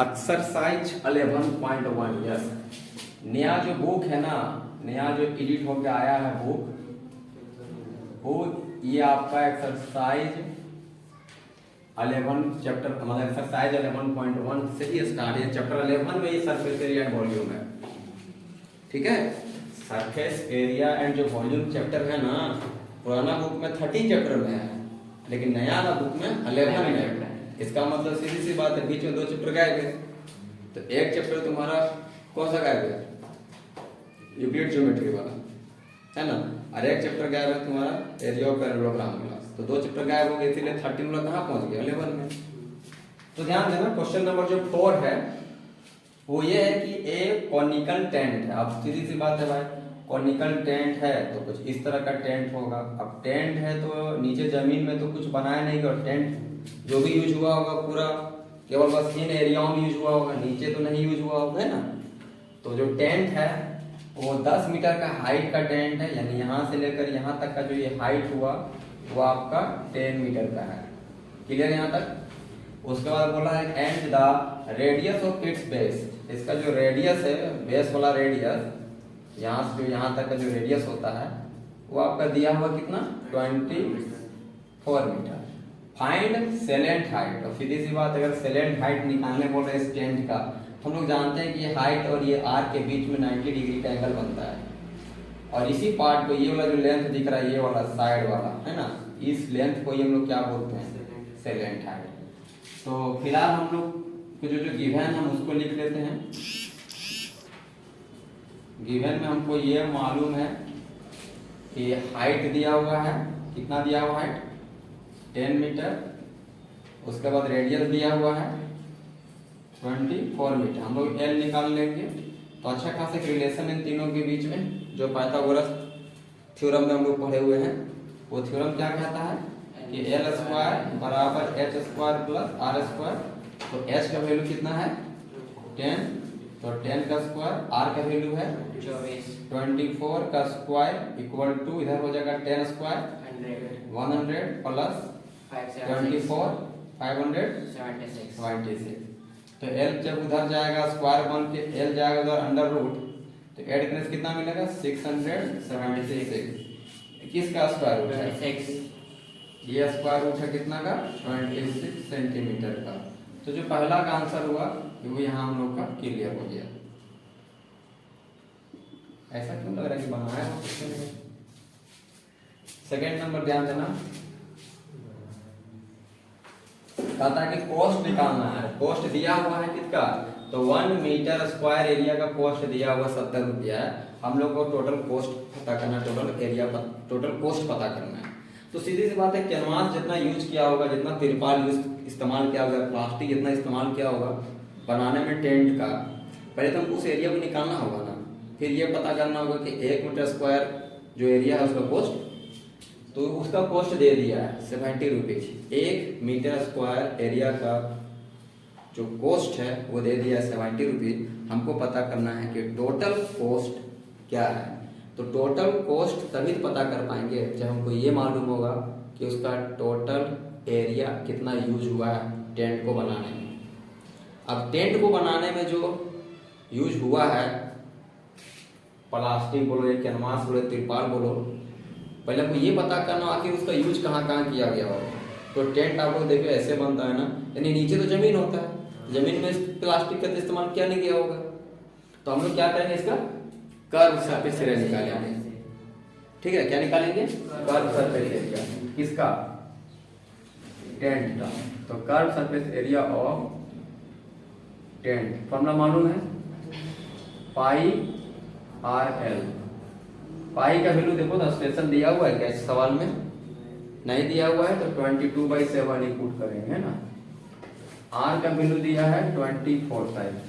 Exercise 11.1। Yes, नया जो book है ना, नया जो एडिट होके आया है बुक, वो ये आपका एक्सरसाइज 11 चैप्टर मतलब एक्सरसाइज 11.1 से ही स्टार्ट है। चैप्टर 11 में ये सरफेस एरिया एंड वॉल्यूम है। ठीक है, सरफेस एरिया एंड जो वॉल्यूम चैप्टर है ना, पुराना बुक में 30 चैप्टर में है, लेकिन नया वाला बुक में 11 में है। इसका मतलब सीधी सी बात है, बीच में 2 चैप्टर गायब है। तो एक चैप्टर तुम्हारा कौन सा गायब है? यूक्लिड ज्योमेट्री वाला, है ना। और एक चैप्टर गायब है तुम्हारा एरिया ऑफ पैरेललोग्राम वाला। तो 2 चैप्टर गायब हो गए, इसीलिए 13 वाला कहाँ पहुंच गया? 11 में। तो ध्यान देना, क्वेश्चन नंबर जो 4 है वो ये है कि ए कॉनिकल टेंट है। अब सीधी सी बात है भाई, कॉनिकल टेंट है तो कुछ इस तरह का टेंट होगा। अब टेंट है तो नीचे जमीन में तो कुछ बनाया नहीं, और टेंट जो भी यूज हुआ होगा पूरा केवल बस इन एरियाओं में यूज हुआ होगा, नीचे तो नहीं यूज हुआ होगा, है ना। तो जो टेंट है वो 10 मीटर का हाइट का टेंट है, यानी यहाँ से लेकर यहाँ तक का जो ये हाइट हुआ वो आपका 10 मीटर का है। क्लियर यहाँ तक? उसके बाद बोला है and the radius of its base. इसका जो रेडियस है, बेस वाला रेडियस, यहाँ से जो यहाँ तक का जो रेडियस होता है वो आपका दिया हुआ कितना? 24 मीटर। Find salient height. और सीधी सी बात, अगर सेलेंट हाइट निकालने बोल रहे इस टेंट का, हम लोग जानते हैं कि ये हाइट और ये आर के बीच में 90 डिग्री का एंगल बनता है। और इसी पार्ट को, ये वाला जो लेंथ दिख रहा है, ये वाला साइड वाला, है ना, इस लेंथ को ही हम लोग क्या बोलते हैं? Salient height. तो फिलहाल हम लोग को जो गिवन हम उसको लिख लेते हैं। गिवन में हमको ये मालूम है कि हाइट दिया हुआ है, कितना दिया हुआ है? 10 मीटर। उसके बाद रेडियस दिया हुआ है 24 मीटर। हम लोग एल निकाल लेंगे तो अच्छा खासा रिलेशन इन तीनों के बीच में, जो पाइथागोरस थ्योरम में हम लोग पढ़े हुए हैं, वो थ्योरम क्या कहता है कि एल स्क्वायर बराबर H square plus R square. तो एच का वैल्यू कितना है? 10। तो 10 का स्क्वायर, आर का वैल्यू है 24 का स्क्वायर इक्वल टू, इधर हो जाएगा 10 स्क्वायर 100 प्लस 24 576। तो एल जब उधर जाएगा स्क्वायर बन के एल जाएगा उधर अंडर रूट, तो एड करने से कितना मिलेगा? 676। किसका स्क्वायर रूट है? ये स्क्वायर रूट है कितना का? 26 सेंटीमीटर का। तो जो पहला का आंसर हुआ वो यहाँ हम लोग का क्लियर हो गया। ऐसा क्यों लग रहा है कि बनाया हो? सेकेंड नंबर ध्यान देना, कहता है कि कॉस्ट निकालना है। कॉस्ट दिया हुआ है किसका? तो 1 मीटर स्क्वायर एरिया का कॉस्ट दिया हुआ 70 रुपया है। हम लोग को टोटल कॉस्ट पता करना है, टोटल एरिया टोटल कॉस्ट पता करना है। तो सीधी सी बात है, कैनवास जितना यूज किया होगा, जितना तिरपाल इस्तेमाल किया होगा, प्लास्टिक जितना इस्तेमाल किया होगा बनाने में टेंट का, पहले तो हमको उस एरिया को निकालना होगा ना। फिर ये पता करना होगा कि 1 मीटर स्क्वायर जो एरिया है उसका कॉस्ट, तो उसका कॉस्ट दे दिया है 70 रुपीज। 1 मीटर स्क्वायर एरिया का जो कॉस्ट है वो दे दिया है 70 रुपीज। हमको पता करना है कि टोटल कॉस्ट क्या है। तो टोटल कॉस्ट तभी पता कर पाएंगे जब हमको ये मालूम होगा कि उसका टोटल एरिया कितना यूज हुआ है टेंट को बनाने में। अब टेंट को बनाने में जो यूज हुआ है, प्लास्टिक बोलो या कैनवास बोलो, तिरपाल बोलो, पहले हमको ये पता करना आखिर उसका यूज कहाँ कहाँ किया गया हो। तो टेंट आप लोग देखो ऐसे बनता है ना, यानी नीचे तो जमीन होता है, जमीन में प्लास्टिक का इस्तेमाल किया नहीं गया होगा। तो हम लोग क्या करेंगे? इसका कर्व सरफेस एरिया निकालेंगे। ठीक है, क्या निकालेंगे? Curve surface area. किसका? टेंट का। तो curve surface area of tent formula मालूम है, पाई आर एल। पाई का वैल्यू देखो ना, स्पेशल दिया हुआ है क्या इस सवाल में? नहीं दिया हुआ है, तो 22/7 ही पुट करेंगे, है ना। आर का वैल्यू दिया है 24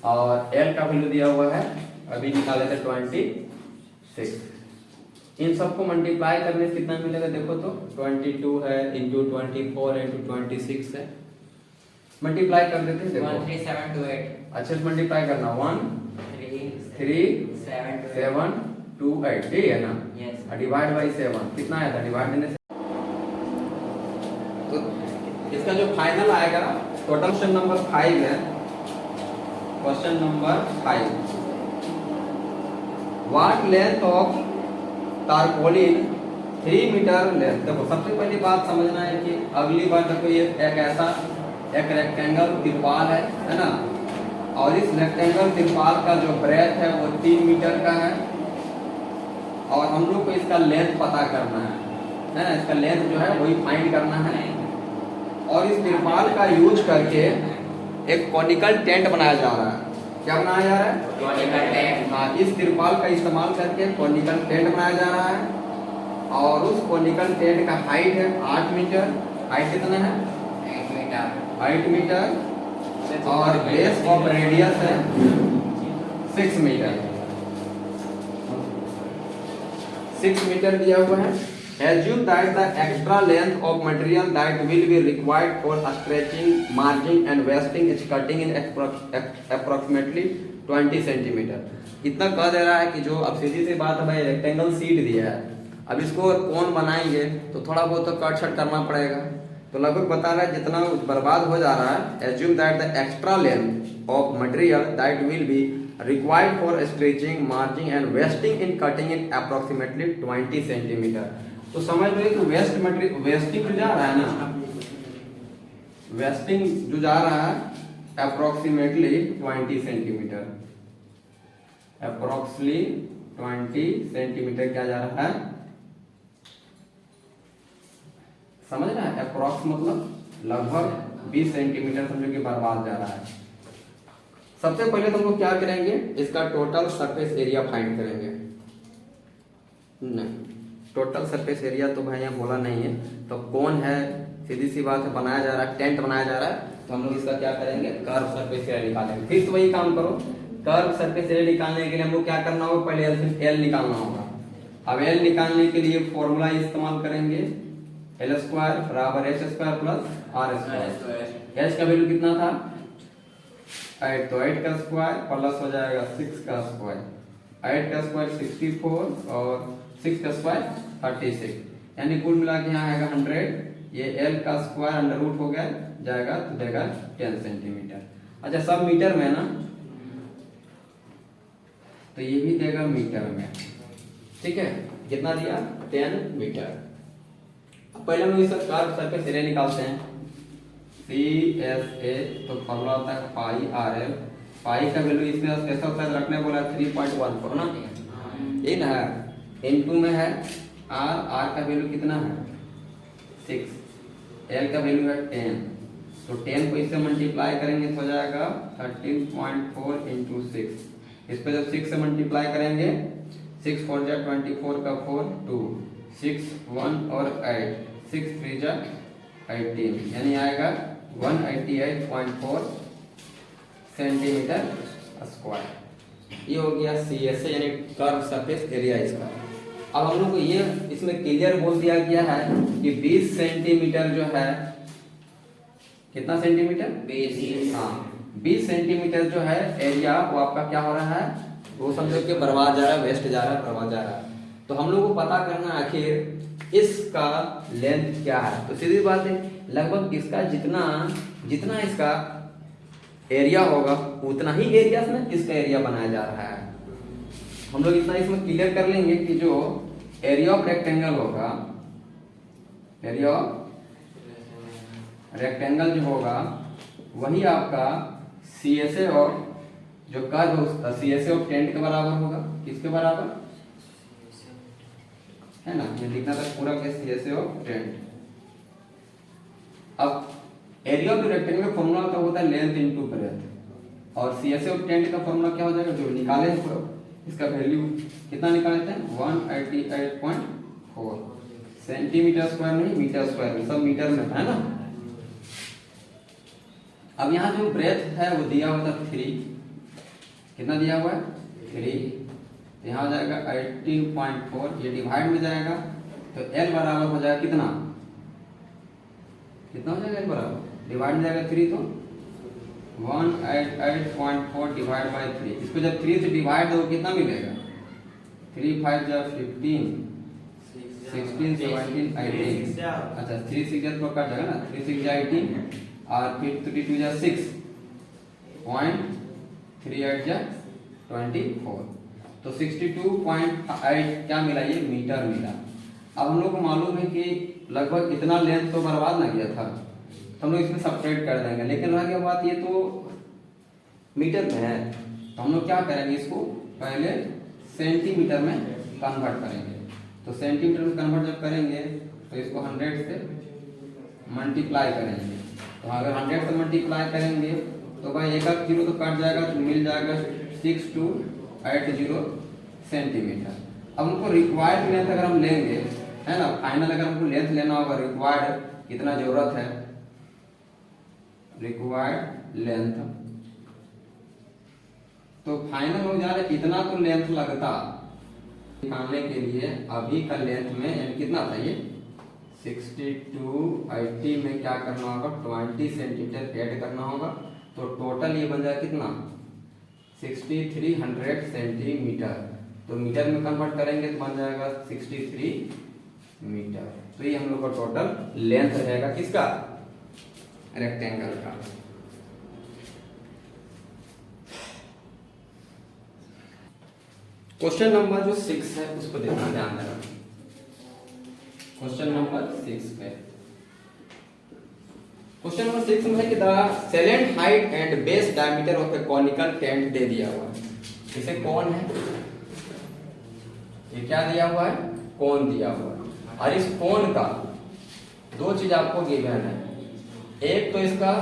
और एल का वैल्यू दिया हुआ है अभी निकाले थे 26। इन सबको मल्टीप्लाई करने से कितना मिलेगा देखो तो? 22 है इंटू 24 इंटू 26 है। मल्टीप्लाई कर देते हैं, देखो 13728। अच्छे से मल्टीप्लाई करना, 1 3 7 2 8, ठीक है ना। डिवाइड बाई 7 कितना आया था? डिवाइड देने से तो इसका जो फाइनल आएगा टोटल क्वेश्चन नंबर 5 है। Question number 5, what length of tarpaulin 3 metre length. देखो सबसे पहली बात समझना है कि अगली बार देखो ये एक ऐसा एक रेक्टेंगल तिरपाल है ना, और इस रेक्टेंगल तिरपाल का जो ब्रेथ है वो 3 मीटर का है, और हम लोग को इसका लेंथ पता करना है ना, इसका लेंथ जो है वही फाइंड करना है। और इस तिरपाल का यूज करके एक कॉनिकल टेंट बनाया जा रहा है। क्या बनाया जा रहा है? Conical tent. हाँ, इस तिरपाल का इस्तेमाल करके कॉनिकल टेंट बनाया जा रहा है, और उस कॉनिकल टेंट का हाइट है 8 मीटर। हाइट कितना है? 8 मीटर। और बेस ऑफ रेडियस है 6 मीटर। 6 मीटर दिया हुआ है। Assume that the extra length of material that will be required for stretching, margin and wasting is cutting in approximately 20 centimeter। इतना कह दे रहा है कि जो अब सीधी सी बात है भाई, रेक्टेंगल शीट दिया है, अब इसको कौन बनाएंगे तो थोड़ा बहुत तो कट छट करना पड़ेगा। तो लगभग बता रहा है जितना बर्बाद हो जा रहा है। Assume that the extra length of material that will be required for stretching, margin and wasting in cutting it approximately 20 centimeter। तो समझ लो कि वेस्ट मटेरियल वेस्टिंग जो जा रहा है ना, वेस्टिंग जो जा रहा है अप्रोक्सीमेटली 20 सेंटीमीटर, अप्रोक्सीमेटली 20 सेंटीमीटर क्या जा रहा है, समझ रहा है? अप्रोक्स मतलब लगभग 20 सेंटीमीटर समझो कि बर्बाद जा रहा है। सबसे पहले तुम लोग क्या करेंगे, इसका टोटल सरफेस एरिया फाइंड करेंगे। नहीं, टोटल सरफेस एरिया तो भाई यहाँ बोला नहीं है, तो कौन है, सीधी सी बात है, बनाया जा रहा है, टेंट बनाया जा रहा है, तो हम लोग इसका क्या करेंगे, कर्व सरफेस एरिया निकालेंगे। फिर तो वही काम करो, कर्व सरफेस एरिया निकालने के लिए हमको क्या करना होगा, पहले एल निकालना होगा। अब एल निकालने के लिए फॉर्मूला इस्तेमाल करेंगे, एल स्क्वायर बराबर H square plus R square. H का वैल्यू कितना था 8, तो 8 का स्क्वायर प्लस हो जाएगा 6 का स्क्वायर। 8 का स्क्वायर 64 और 6 का स्क्वायर 36, यानी कुल मिला के यहाँ आएगा 100। ये एल का स्क्वायर अंडर रूट हो गया जाएगा तो देगा 10 सेंटीमीटर। अच्छा सब मीटर में ना, तो ये भी देगा मीटर में, ठीक है। कितना दिया? 10 मीटर। अब पहले हम इसका कर्व सरफेस एरिया निकालते हैं। CSA तो फॉर्मूला होता है पाई आर एल। पाई का वैल्यू इसमें कैसा होता है, रखने बोला 3.14 ना, ये ना है। N2 में है आर का वैल्यू कितना है 6, एल का वैल्यू है 10, तो 10 को इससे मल्टीप्लाई करेंगे तो हो जाएगा 13.4 इंटू 6। इस पर जब 6 से मल्टीप्लाई करेंगे, 6 4 जा 24 का 4 2 6 1 और 8 6 3 जा 18, यानी आएगा 188.4 सेंटीमीटर स्क्वायर। ये हो गया CSA यानी कर्व सरफेस एरिया इसका। अब हम लोग को ये इसमें क्लियर बोल दिया गया है कि 20 सेंटीमीटर जो है, कितना सेंटीमीटर 20, हाँ 20 सेंटीमीटर जो है एरिया वो आपका क्या हो रहा है, वो समझो कि बर्बाद जा रहा है, वेस्ट जा रहा है, बर्बाद जा रहा है। तो हम लोग को पता करना है आखिर इसका लेंथ क्या है। तो सीधी बात है, लगभग इसका जितना इसका एरिया होगा उतना ही एरिया में इसका एरिया बनाया जा रहा है। हम लोग इतना इसमें क्लियर कर लेंगे कि जो एरिया ऑफ रेक्टेंगल होगा, एरिया ऑफ रेक्टेंगल जो होगा वही आपका CSA ऑफ जो कर्व है CSA ऑफ टेंट के बराबर होगा। किसके बराबर है ना, ये लिखना था पूरा के CSA ऑफ टेंट। अब एरिया ऑफ रेक्टेंगल का फॉर्मूला होता है लेंथ इनटू ब्रेथ, और CSA ऑफ टेंट का फॉर्मूला क्या हो जाएगा, जो निकाले हैं इसका वैल्यू कितना निकालते हैं 188.4 सेंटीमीटर स्क्वायर, नहीं मीटर स्क्वायर, सब मीटर में है ना। अब यहाँ जो ब्रेथ है वो दिया हुआ था 3, कितना दिया हुआ है 3, यहाँ हो जाएगा 18.4, ये डिवाइड में जाएगा तो L बराबर हो जाएगा कितना हो जाएगा L बराबर डिवाइड में जाएगा 3, तो 188.4 डिवाइड बाई 3। इसको जब 3 से डिवाइड दो कितना मिलेगा, 3 5 जा 15 16 17 18, अच्छा 3 6 तो कट जाएगा ना, 3 6 जा 18 और फिर 3 2 जा 6 0.38 जा 24, तो 62.8 क्या मिला, ये मीटर मिला। अब हम लोग को मालूम है कि लगभग इतना लेंथ तो बर्बाद ना किया था, तो हम लोग इसमें सब्ट्रैक्ट कर देंगे, लेकिन रह गया बात ये तो मीटर में है, तो हम लोग क्या करेंगे, इसको पहले सेंटीमीटर में कन्वर्ट करेंगे। तो सेंटीमीटर में कन्वर्ट जब करेंगे तो इसको 100 से मल्टीप्लाई करेंगे। तो अगर 100 से मल्टीप्लाई करेंगे तो भाई एक एक जीरो तो कट जाएगा, तो मिल जाएगा 6280 सेंटीमीटर। अब उनको रिक्वायर्ड लेंथ अगर हम लेंगे, है ना, फाइनल अगर हमको लेंथ लेना होगा, रिक्वायर्ड कितना जरूरत है, रिक्वायर्ड लेंथ, तो फाइनल हो जा रहा है इतना तो लेंथ लगता निकालने के लिए। अभी का लेंथ में यानी कितना था ये 6280 में क्या करना होगा, 20 सेंटीमीटर ऐड करना होगा, तो टोटल ये बन जाएगा कितना 6300 सेंटीमीटर। तो मीटर में कन्वर्ट करेंगे तो बन जाएगा 63 मीटर। तो ये हम लोग का टोटल लेंथ रहेगा किसका, रेक्टेंगल का। क्वेश्चन नंबर जो 6 है उसको देखना, ध्यान देना। क्वेश्चन नंबर 6 पे, क्वेश्चन नंबर 6 में है कि the slant height and base diameter of a conical tent दे दिया हुआ है। इसे कौन है, ये क्या दिया हुआ है, कोन दिया हुआ है। और इस कोन का दो चीज आपको गिवन है, एक तो इसका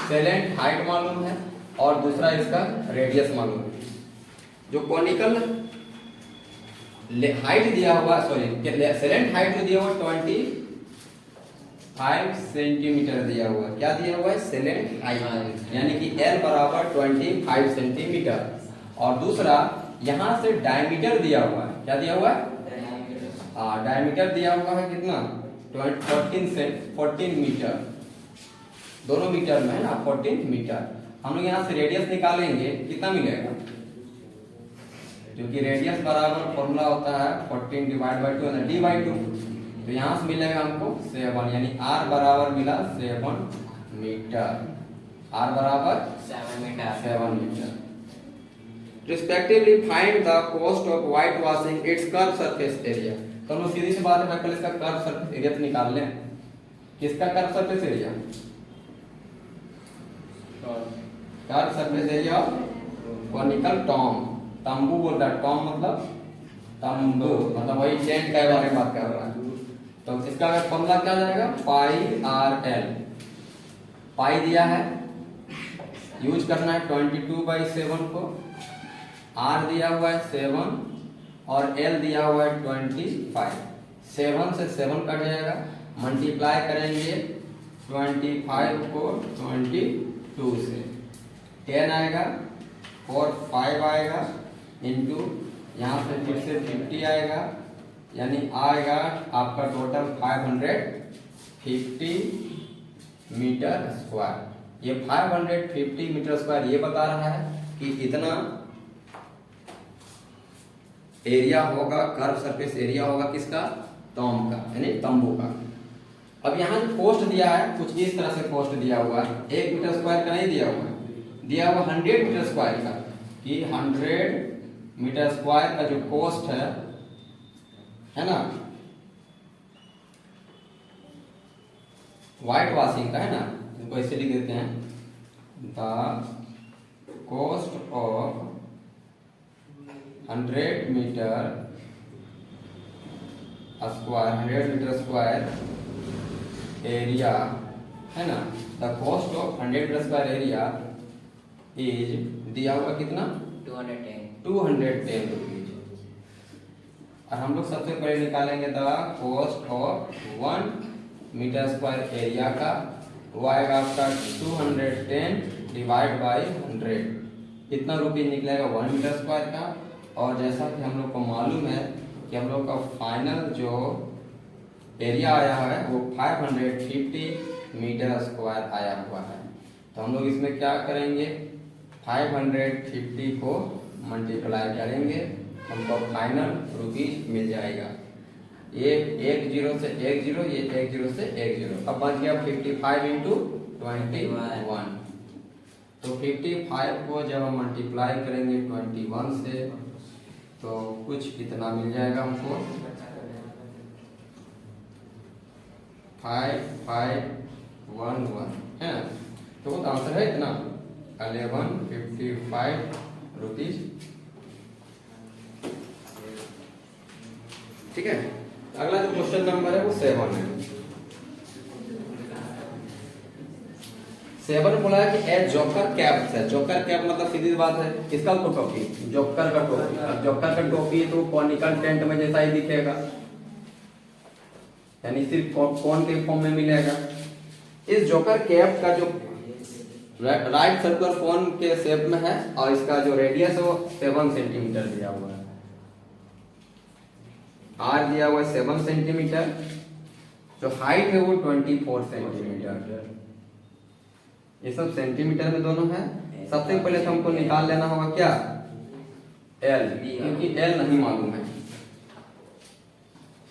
सेलेंट हाइट मालूम है और दूसरा इसका रेडियस मालूम है। जो कॉनिकल हाइट दिया हुआ, सॉरी सेलेंट हाइट जो दिया हुआ 25 सेंटीमीटर दिया हुआ, क्या दिया हुआ है, सेलेंट हाइट, यानी कि L बराबर 25 सेंटीमीटर। और दूसरा यहां से डायमीटर दिया हुआ है, क्या दिया हुआ है, डायमीटर दिया हुआ है कितना 14 मीटर, दोनों मीटर में है ना, 14 मीटर। हम लोग यहाँ से रेडियस निकालेंगे, कितना मिलेगा, क्योंकि रेडियस बराबर फॉर्मूला होता है 14 डिवाइड बाई 2 डी बाई 2, तो यहाँ से मिलेगा हमको 7, यानी R बराबर मिला 7 मीटर, R बराबर 7 metre. Respectively find the cost of white washing its curve surface area. तो हम सीधी सी बात है, पहले इसका कर्व सरफेस एरिया तो निकाल लें। किसका curve surface area, curve surface area conical Tom, तंबू बोल रहा है, टॉम मतलब तंबू, मतलब वही टेंट के बारे में बात कर रहा है। तो इसका फॉर्मूला क्या जाएगा, पाई आर एल, पाई दिया है, यूज करना है 22/7 को, आर दिया हुआ है 7 और एल दिया हुआ है 25। 7 से 7 कट जाएगा, मल्टीप्लाई करेंगे 25 को 22 से, 10 आएगा और 5 आएगा इंटू यहाँ से फिर से 50 आएगा, यानी आएगा आपका टोटल 550 मीटर स्क्वायर। ये 550 मीटर स्क्वायर ये बता रहा है कि इतना एरिया होगा, कर्व सरफेस एरिया होगा किसका, टॉम का, यानी तंबू का। अब यहाँ जो कॉस्ट दिया है कुछ इस तरह से कॉस्ट दिया हुआ है, 1 मीटर स्क्वायर का नहीं दिया हुआ है, दिया हुआ 100 मीटर स्क्वायर का, कि 100 मीटर स्क्वायर का जो कॉस्ट है ना, व्हाइट वॉशिंग का है ना, इनको ऐसे लिख देते हैं, the cost of 100 metre square area है ना, the cost of 100 metre square area is दिया हुआ कितना 210 रुपीज। और हम लोग सबसे पहले निकालेंगे the cost of 1 metre square area का, वो आएगा आपका 210 डिवाइड बाई 100, कितना रुपीज निकलेगा 1 मीटर स्क्वायर का। और जैसा कि हम लोग को मालूम है कि हम लोग का फाइनल जो एरिया आया है वो 550 मीटर स्क्वायर आया हुआ है। तो हम लोग इसमें क्या करेंगे, 550 को मल्टीप्लाई करेंगे, हमको फाइनल रुपीज मिल जाएगा। ये 1 0 से 1 0, ये 1 0 से 1 0, अब बच गया 55 इंटू 21। तो 55 को जब हम मल्टीप्लाई करेंगे 21 से तो कुछ इतना मिल जाएगा हमको 5511 है ना। तो वो आंसर है इतना 1155 रुपीज। ठीक है। अगला जो क्वेश्चन नंबर है वो 7 है। 7 बोला है कि ए जोकर कैप है। जोकर कैप मतलब सीधी बात है किसका तो टोपी, जोकर का टोपी। अब जोकर का टोपी तो कॉनिकल टेंट में जैसा ही दिखेगा, यानी सिर्फ कौन के फॉर्म में मिलेगा। इस जोकर कैप का जो राइट सर्कुलर कोन के शेप में है और इसका जो रेडियस है वो 7 सेंटीमीटर दिया हुआ है। आर दिया हुआ है 7 सेंटीमीटर, जो हाइट है वो 24 सेंटीमीटर। ये सब सेंटीमीटर में दोनों है। सबसे पहले तो हमको निकाल लेना होगा क्या, एल, क्योंकि एल नहीं मालूम है।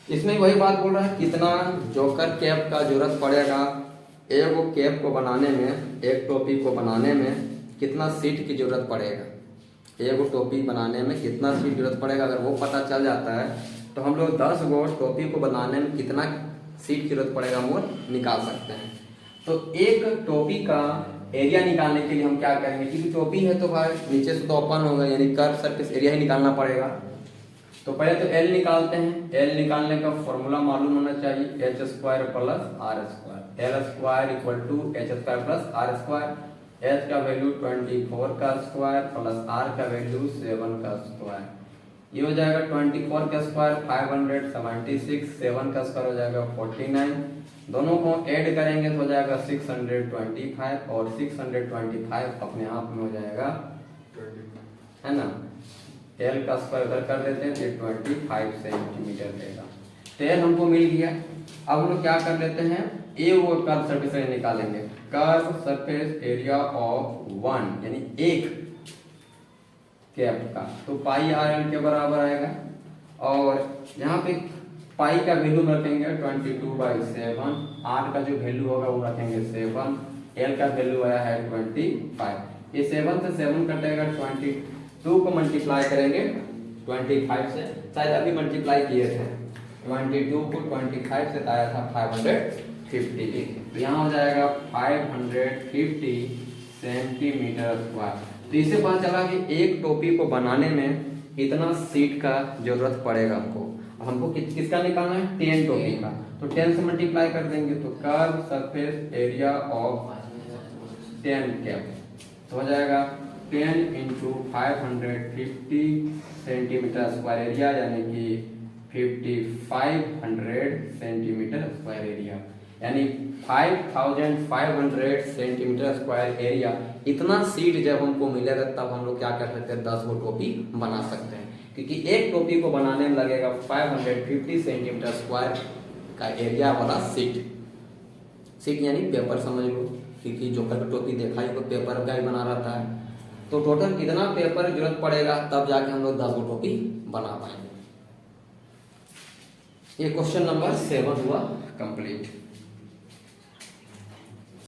इसमें वही बात बोल रहा है कितना जोकर कैप का जरूरत पड़ेगा। एक वो कैप को बनाने में, एक टोपी को बनाने में कितना सीट की जरूरत पड़ेगा, एक वो टोपी बनाने में कितना सीट जरूरत पड़ेगा, अगर वो पता चल जाता है तो हम लोग 10 गो टोपी को बनाने में कितना सीट की जरूरत पड़ेगा हम वो निकाल सकते हैं। तो एक टोपी का एरिया निकालने के लिए हम क्या करेंगे, क्योंकि टोपी है तो भाई नीचे से तो ओपन होगा, यानी कर्व सरफेस एरिया ही निकालना पड़ेगा। तो पहले तो एल निकालते हैं। एल निकालने का फॉर्मूला मालूम होना चाहिए, H square plus R square. L square equal to H square plus R square. H का वैल्यू 24 का स्क्वायर प्लस आर का वैल्यू 7 का स्क्वायर। ये हो जाएगा 24 का स्क्वायर 576, 7 का स्क्वायर हो जाएगा 49। दोनों को ऐड करेंगे तो हो जाएगा 625 और 625 अपने आप में हो जाएगा, है ना। एल का स्क्वायर उधर कर देते हैं तो 25 सेंटीमीटर देगा। तो एल हमको मिल गया। अब हम लोग क्या कर लेते हैं, ए वो कर्व सरफेस एरिया निकालेंगे। कर्व सरफेस एरिया ऑफ 1 यानी एक कैप का, तो पाई आर एल के बराबर आएगा। और यहाँ पे पाई का वैल्यू रखेंगे 22/7, आर का जो वैल्यू होगा वो रखेंगे 7, एल का वैल्यू आया है 25। ये 7 से 7 कटेगा, 22 को मल्टीप्लाई करेंगे 25 से, शायद अभी मल्टीप्लाई किए थे। 22 को 25 से आया था 550, तो यहाँ हो जाएगा 550 सेंटीमीटर स्क्वायर। तो इससे पता चला कि एक टोपी को बनाने में इतना सीट का जरूरत पड़ेगा हमको। हमको किसका निकालना है, 10 टोपी का। तो 10 से मल्टीप्लाई कर देंगे तो curve surface area of 10 cap तो हो जाएगा 10 इंटू 550 सेंटीमीटर स्क्वायर एरिया, यानी कि 5500 सेंटीमीटर स्क्वायर एरिया, यानी 5500 सेंटीमीटर स्क्वायर एरिया। इतना सीट जब हमको मिलेगा तब हम लोग क्या कर सकते हैं, 10 गो टोपी बना सकते हैं। क्योंकि एक टोपी को बनाने में लगेगा 550 सेंटीमीटर स्क्वायर का एरिया वाला सीट यानी पेपर समझ लो, क्योंकि जोकर का टोपी देखा ही तो पेपर का ही बना रहता है। तो टोटल कितना पेपर की जरूरत पड़ेगा तब जाके हम लोग 10 गो टोपी बना पाएंगे। ये क्वेश्चन नंबर 7 हुआ कंप्लीट।